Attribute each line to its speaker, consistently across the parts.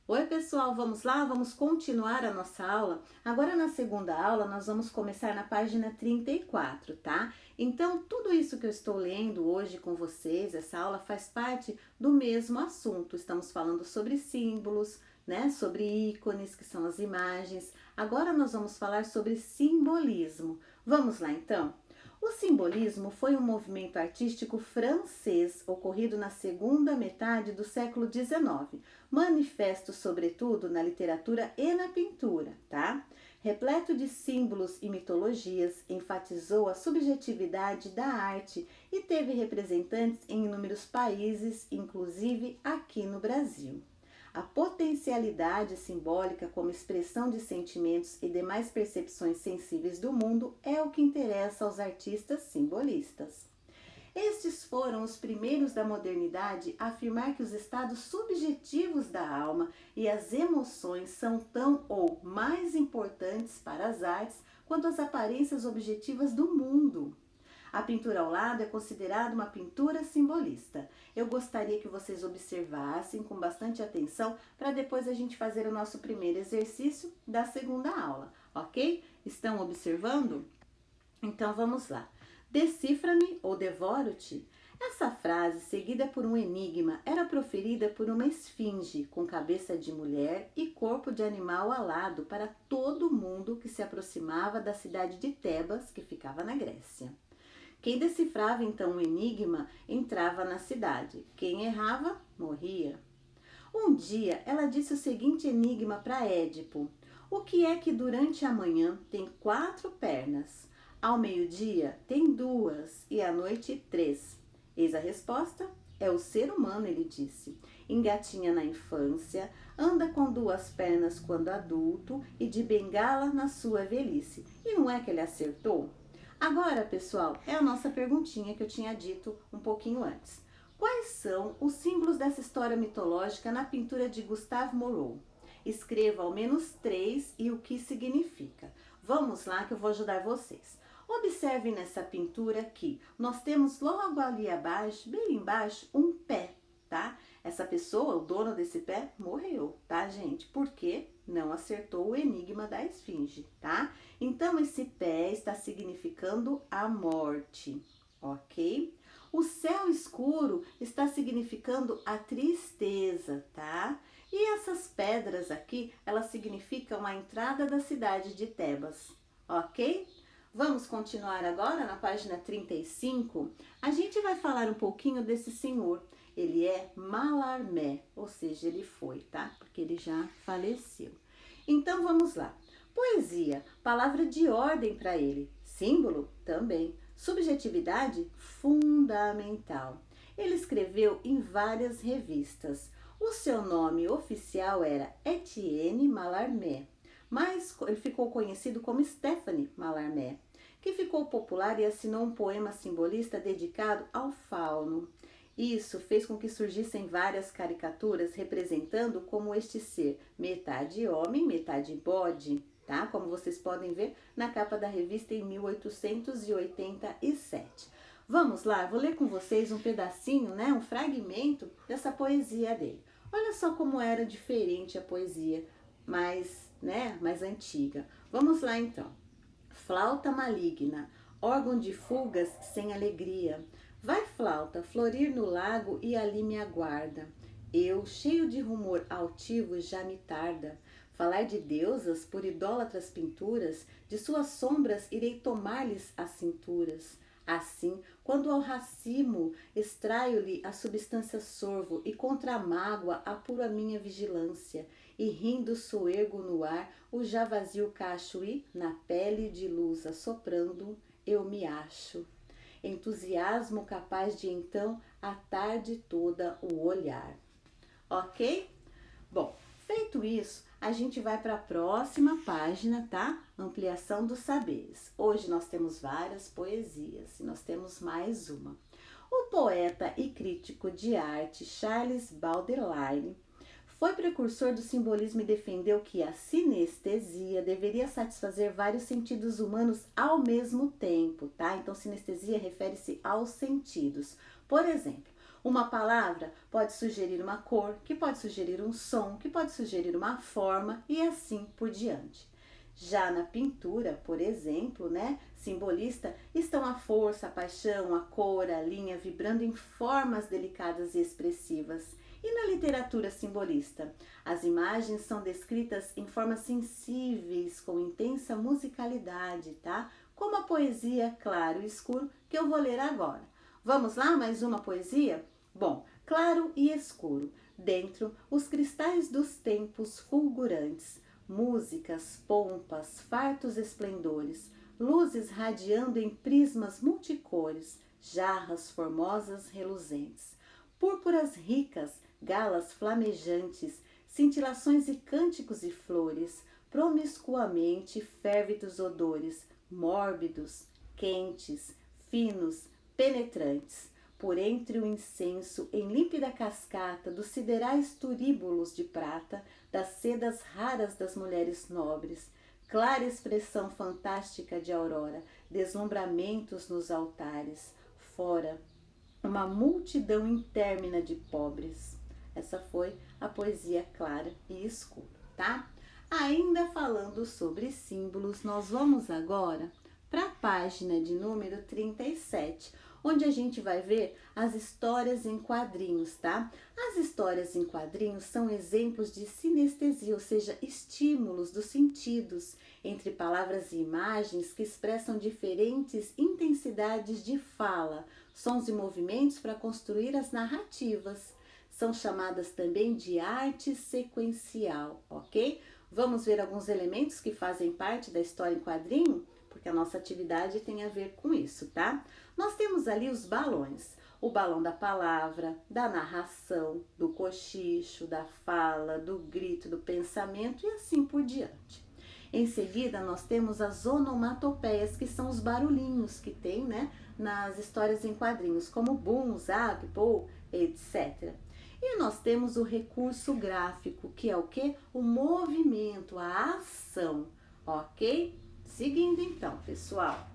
Speaker 1: Oi pessoal, vamos lá? Vamos continuar a nossa aula? Agora na segunda aula nós vamos começar na página 34, tá? Então tudo isso que eu estou lendo hoje com vocês, essa aula faz parte do mesmo assunto. Estamos falando sobre símbolos, né? Sobre ícones, que são as imagens. Agora nós vamos falar sobre simbolismo. Vamos lá então? O simbolismo foi um movimento artístico francês ocorrido na segunda metade do século XIX, manifesto sobretudo na literatura e na pintura, tá? Repleto de símbolos e mitologias, enfatizou a subjetividade da arte e teve representantes em inúmeros países, inclusive aqui no Brasil. A potencialidade simbólica como expressão de sentimentos e demais percepções sensíveis do mundo é o que interessa aos artistas simbolistas. Estes foram os primeiros da modernidade a afirmar que os estados subjetivos da alma e as emoções são tão ou mais importantes para as artes quanto as aparências objetivas do mundo. A pintura ao lado é considerada uma pintura simbolista. Eu gostaria que vocês observassem com bastante atenção para depois a gente fazer o nosso primeiro exercício da segunda aula, ok? Estão observando? Então vamos lá. Decifra-me ou devoro-te? Essa frase, seguida por um enigma, era proferida por uma esfinge com cabeça de mulher e corpo de animal alado para todo mundo que se aproximava da cidade de Tebas, que ficava na Grécia. Quem decifrava então o enigma entrava na cidade. Quem errava, morria. Um dia ela disse o seguinte enigma para Édipo: o que é que durante a manhã tem 4 pernas? Ao meio-dia tem 2 e à noite 3. Eis a resposta: é o ser humano, ele disse. Engatinha na infância, anda com 2 pernas quando adulto e de bengala na sua velhice. E não é que ele acertou? Agora, pessoal, é a nossa perguntinha que eu tinha dito um pouquinho antes. Quais são os símbolos dessa história mitológica na pintura de Gustave Moreau? Escreva ao menos 3 e o que significa. Vamos lá que eu vou ajudar vocês. Observe nessa pintura aqui, nós temos logo ali abaixo, bem embaixo, um pé, tá? Essa pessoa, o dono desse pé, morreu, tá, gente? Porque não acertou o enigma da esfinge, tá? Então, esse pé está significando a morte, ok? O céu escuro está significando a tristeza, tá? E essas pedras aqui, elas significam a entrada da cidade de Tebas, ok? Vamos continuar agora na página 35. A gente vai falar um pouquinho desse senhor. Ele é Mallarmé, ou seja, ele foi, tá? Porque ele já faleceu. Então vamos lá. Poesia, palavra de ordem para ele. Símbolo, também. Subjetividade, fundamental. Ele escreveu em várias revistas. O seu nome oficial era Etienne Mallarmé, mas ele ficou conhecido como Stéphane Mallarmé, que ficou popular e assinou um poema simbolista dedicado ao fauno. Isso fez com que surgissem várias caricaturas representando como este ser, metade homem, metade bode, tá? Como vocês podem ver na capa da revista em 1887. Vamos lá, vou ler com vocês um pedacinho, né, um fragmento dessa poesia dele. Olha só como era diferente a poesia mais antiga. Vamos lá então. Flauta maligna, órgão de fugas sem alegria. Vai, flauta, florir no lago e ali me aguarda. Eu, cheio de rumor altivo, já me tarda. Falar de deusas por idólatras pinturas, de suas sombras irei tomar-lhes as cinturas. Assim, quando ao racimo extraio-lhe a substância sorvo e contra a mágoa apuro a minha vigilância, e rindo soergo no ar o já vazio cacho e, na pele de luz assoprando, eu me acho. Entusiasmo capaz de então a tarde toda o olhar. Ok? Bom, feito isso, a gente vai para a próxima página, tá? Ampliação dos saberes. Hoje nós temos várias poesias e nós temos mais uma. O poeta e crítico de arte Charles Baudelaire foi precursor do simbolismo e defendeu que a sinestesia deveria satisfazer vários sentidos humanos ao mesmo tempo, tá? Então, sinestesia refere-se aos sentidos. Por exemplo, Uma palavra pode sugerir uma cor, que pode sugerir um som, que pode sugerir uma forma e assim por diante. Já na pintura, por exemplo, né, simbolista, estão a força, a paixão, a cor, a linha vibrando em formas delicadas e expressivas. E na literatura simbolista, as imagens são descritas em formas sensíveis, com intensa musicalidade, tá? Como a poesia Claro e Escuro, que eu vou ler agora. Vamos lá, mais uma poesia? Bom, claro e escuro, dentro os cristais dos tempos fulgurantes, músicas, pompas, fartos esplendores, luzes radiando em prismas multicores, jarras formosas reluzentes, púrpuras ricas, galas flamejantes, cintilações e cânticos e flores, promiscuamente férvidos odores, mórbidos, quentes, finos, penetrantes, por entre o incenso em límpida cascata dos siderais turíbulos de prata, das sedas raras das mulheres nobres, clara expressão fantástica de aurora, deslumbramentos nos altares, fora uma multidão intermina de pobres. Essa foi a poesia Clara e Escuro, tá? Ainda falando sobre símbolos, nós vamos agora para a página de número 37, onde a gente vai ver as histórias em quadrinhos, tá? As histórias em quadrinhos são exemplos de sinestesia, ou seja, estímulos dos sentidos entre palavras e imagens que expressam diferentes intensidades de fala, sons e movimentos para construir as narrativas. São chamadas também de arte sequencial, ok? Vamos ver alguns elementos que fazem parte da história em quadrinho? Porque a nossa atividade tem a ver com isso, tá? Nós temos ali os balões. O balão da palavra, da narração, do cochicho, da fala, do grito, do pensamento e assim por diante. Em seguida, nós temos as onomatopeias, que são os barulhinhos que tem, né, nas histórias em quadrinhos, como boom, zap, pou, etc. E nós temos o recurso gráfico, que é o quê? O movimento, a ação, ok? Seguindo então, pessoal.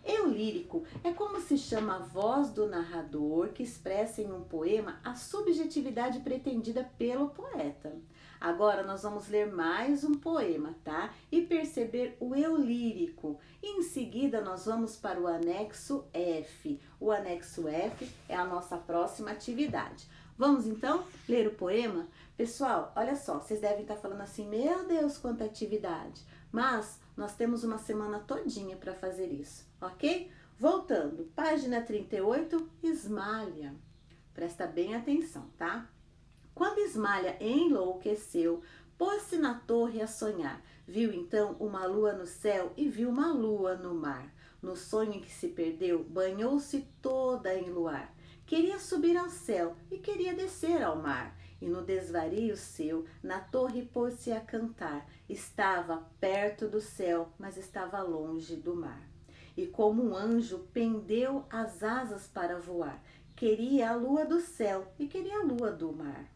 Speaker 1: Eu lírico é como se chama a voz do narrador que expressa em um poema a subjetividade pretendida pelo poeta. Agora nós vamos ler mais um poema, tá? E perceber o eu lírico. E em seguida nós vamos para o anexo F. O anexo F é a nossa próxima atividade. Vamos então ler o poema? Pessoal, olha só, vocês devem estar falando assim, meu Deus, quanta atividade. Mas nós temos uma semana todinha para fazer isso, ok? Voltando, página 38, Ismalha. Presta bem atenção, tá? Quando Ismalha enlouqueceu, pôs-se na torre a sonhar. Viu então uma lua no céu e viu uma lua no mar. No sonho em que se perdeu, banhou-se toda em luar. Queria subir ao céu e queria descer ao mar. E no desvario seu, na torre pôs-se a cantar. Estava perto do céu, mas estava longe do mar. E como um anjo pendeu as asas para voar. Queria a lua do céu e queria a lua do mar.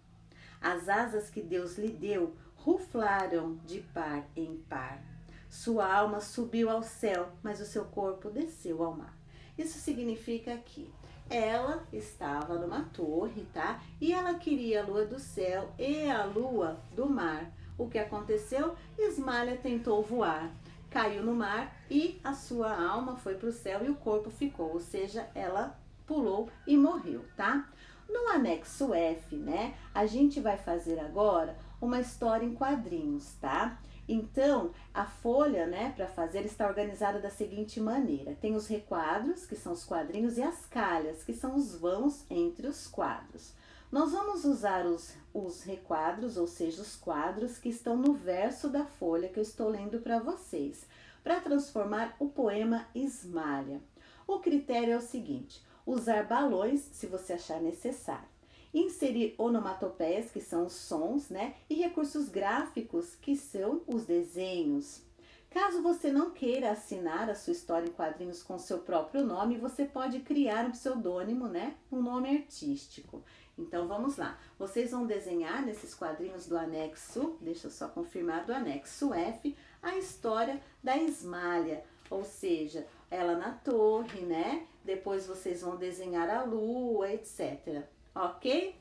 Speaker 1: As asas que Deus lhe deu ruflaram de par em par. Sua alma subiu ao céu, mas o seu corpo desceu ao mar. Isso significa que ela estava numa torre, tá? E ela queria a lua do céu e a lua do mar. O que aconteceu? Ismalha tentou voar, caiu no mar e a sua alma foi para o céu e o corpo ficou, ou seja, ela pulou e morreu, tá? No anexo F, né, a gente vai fazer agora uma história em quadrinhos, tá? Então, a folha, né, para fazer está organizada da seguinte maneira. Tem os requadros, que são os quadrinhos, e as calhas, que são os vãos entre os quadros. Nós vamos usar os requadros, ou seja, os quadros que estão no verso da folha que eu estou lendo para vocês, para transformar o poema Ismalha. O critério é o seguinte: usar balões, se você achar necessário. Inserir onomatopeias, que são os sons, né? E recursos gráficos, que são os desenhos. Caso você não queira assinar a sua história em quadrinhos com seu próprio nome, você pode criar um pseudônimo, né? Um nome artístico. Então vamos lá. Vocês vão desenhar nesses quadrinhos do anexo, deixa eu só confirmar, do anexo F, a história da Ismalha. Ou seja, ela na torre, né? depois vocês vão desenhar a lua, etc. Ok?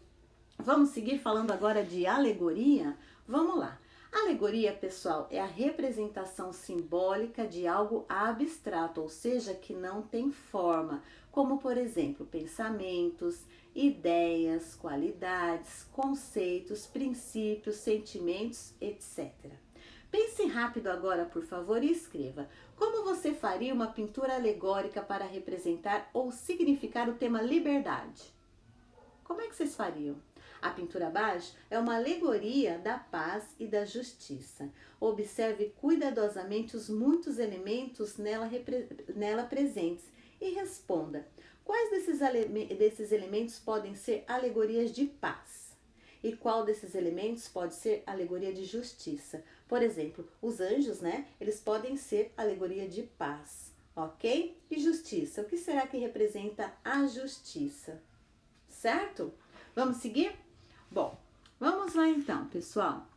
Speaker 1: Vamos seguir falando agora de alegoria? Vamos lá. Alegoria, pessoal, é a representação simbólica de algo abstrato, ou seja, que não tem forma, como, por exemplo, pensamentos, ideias, qualidades, conceitos, princípios, sentimentos, etc. Pense rápido agora, por favor, e escreva. Como você faria uma pintura alegórica para representar ou significar o tema liberdade? Como é que vocês fariam? A pintura abaixo é uma alegoria da paz e da justiça. Observe cuidadosamente os muitos elementos nela presentes e responda: quais desses elementos podem ser alegorias de paz? E qual desses elementos pode ser alegoria de justiça? Por exemplo, os anjos, né? Eles podem ser alegoria de paz, ok? E justiça, o que será que representa a justiça? Certo? Vamos seguir? Bom, vamos lá então, pessoal.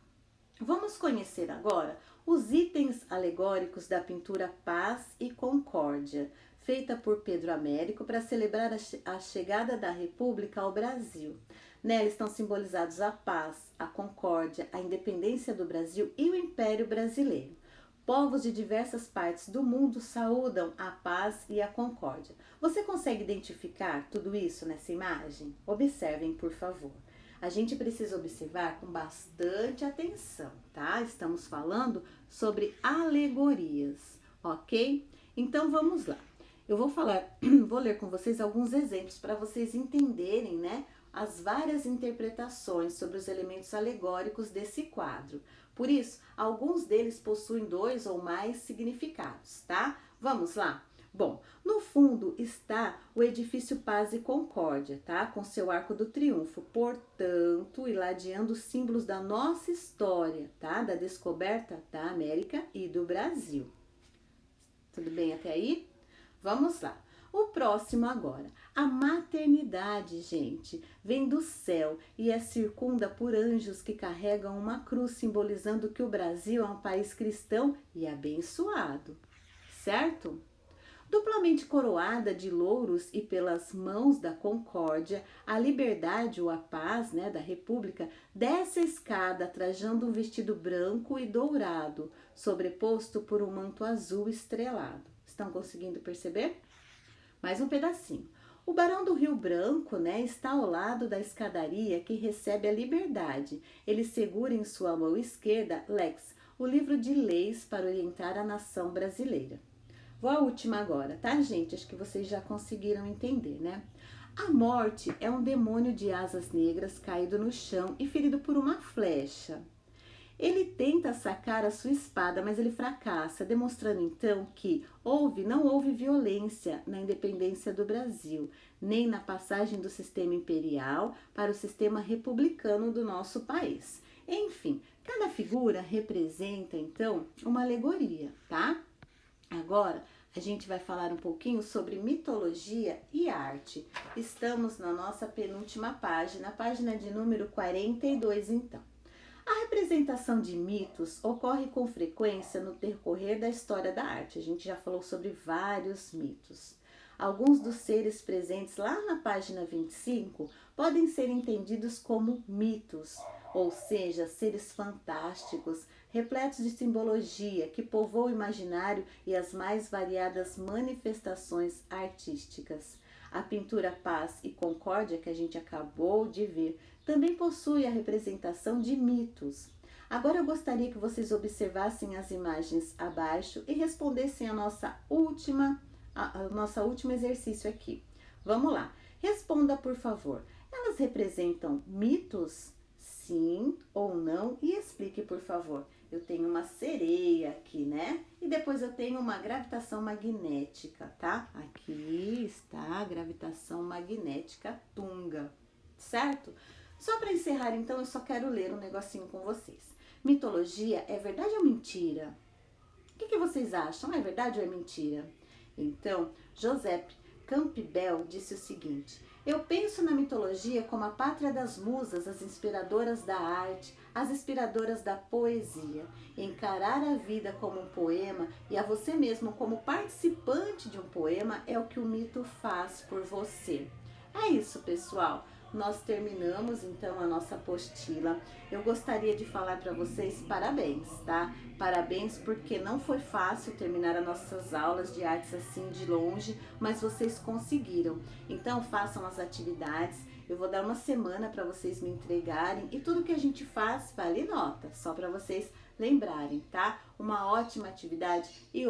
Speaker 1: Vamos conhecer agora os itens alegóricos da pintura Paz e Concórdia, feita por Pedro Américo para celebrar a chegada da República ao Brasil. Nela estão simbolizados a paz, a concórdia, a independência do Brasil e o Império Brasileiro. Povos de diversas partes do mundo saúdam a paz e a concórdia. Você consegue identificar tudo isso nessa imagem? Observem, por favor. A gente precisa observar com bastante atenção, tá? Estamos falando sobre alegorias, ok? Então vamos lá. Eu vou ler com vocês alguns exemplos para vocês entenderem, né, as várias interpretações sobre os elementos alegóricos desse quadro. Por isso, alguns deles possuem 2 ou mais significados, tá? Vamos lá? Bom, no fundo está o edifício Paz e Concórdia, tá? Com seu arco do triunfo, portanto, irradiando símbolos da nossa história, tá? Da descoberta da América e do Brasil. Tudo bem até aí? Vamos lá. O próximo agora. A maternidade, gente, vem do céu e é circunda por anjos que carregam uma cruz, simbolizando que o Brasil é um país cristão e abençoado, certo? Duplamente coroada de louros e pelas mãos da concórdia, a liberdade ou a paz, né, da república, desce a escada trajando um vestido branco e dourado, sobreposto por um manto azul estrelado. Estão conseguindo perceber? Mais um pedacinho. O Barão do Rio Branco, né, está ao lado da escadaria que recebe a liberdade. Ele segura em sua mão esquerda Lex, o livro de leis para orientar a nação brasileira. Vou à última agora, tá, gente? Acho que vocês já conseguiram entender, né? A morte é um demônio de asas negras caído no chão e ferido por uma flecha. Ele tenta sacar a sua espada, mas ele fracassa, demonstrando então que não houve violência na independência do Brasil, nem na passagem do sistema imperial para o sistema republicano do nosso país. Enfim, cada figura representa então uma alegoria, tá? Agora, a gente vai falar um pouquinho sobre mitologia e arte. Estamos na nossa penúltima página, página de número 42, então. A representação de mitos ocorre com frequência no decorrer da história da arte. A gente já falou sobre vários mitos. Alguns dos seres presentes lá na página 25 podem ser entendidos como mitos, ou seja, seres fantásticos, repletos de simbologia, que povoam o imaginário e as mais variadas manifestações artísticas. A pintura Paz e Concórdia, que a gente acabou de ver, também possui a representação de mitos. Agora eu gostaria que vocês observassem as imagens abaixo e respondessem a nosso último exercício aqui. Vamos lá. Responda, por favor. Elas representam mitos? Sim ou não? E explique, por favor. Eu tenho uma sereia aqui, né? E depois eu tenho uma gravitação magnética, tá? Aqui está a gravitação magnética Tunga, certo? Só para encerrar, então, eu só quero ler um negocinho com vocês. Mitologia é verdade ou mentira? O que vocês acham? É verdade ou é mentira? Então, Joseph Campbell disse o seguinte: Eu penso na mitologia como a pátria das musas, as inspiradoras da arte, as inspiradoras da poesia. Encarar a vida como um poema e a você mesmo como participante de um poema é o que o mito faz por você. É isso, pessoal. Nós terminamos então a nossa apostila. Eu gostaria de falar para vocês parabéns, tá? Parabéns porque não foi fácil terminar as nossas aulas de artes assim de longe, mas vocês conseguiram. Então façam as atividades. Eu vou dar uma semana para vocês me entregarem e tudo que a gente faz vale nota, só para vocês lembrarem, tá? Uma ótima atividade e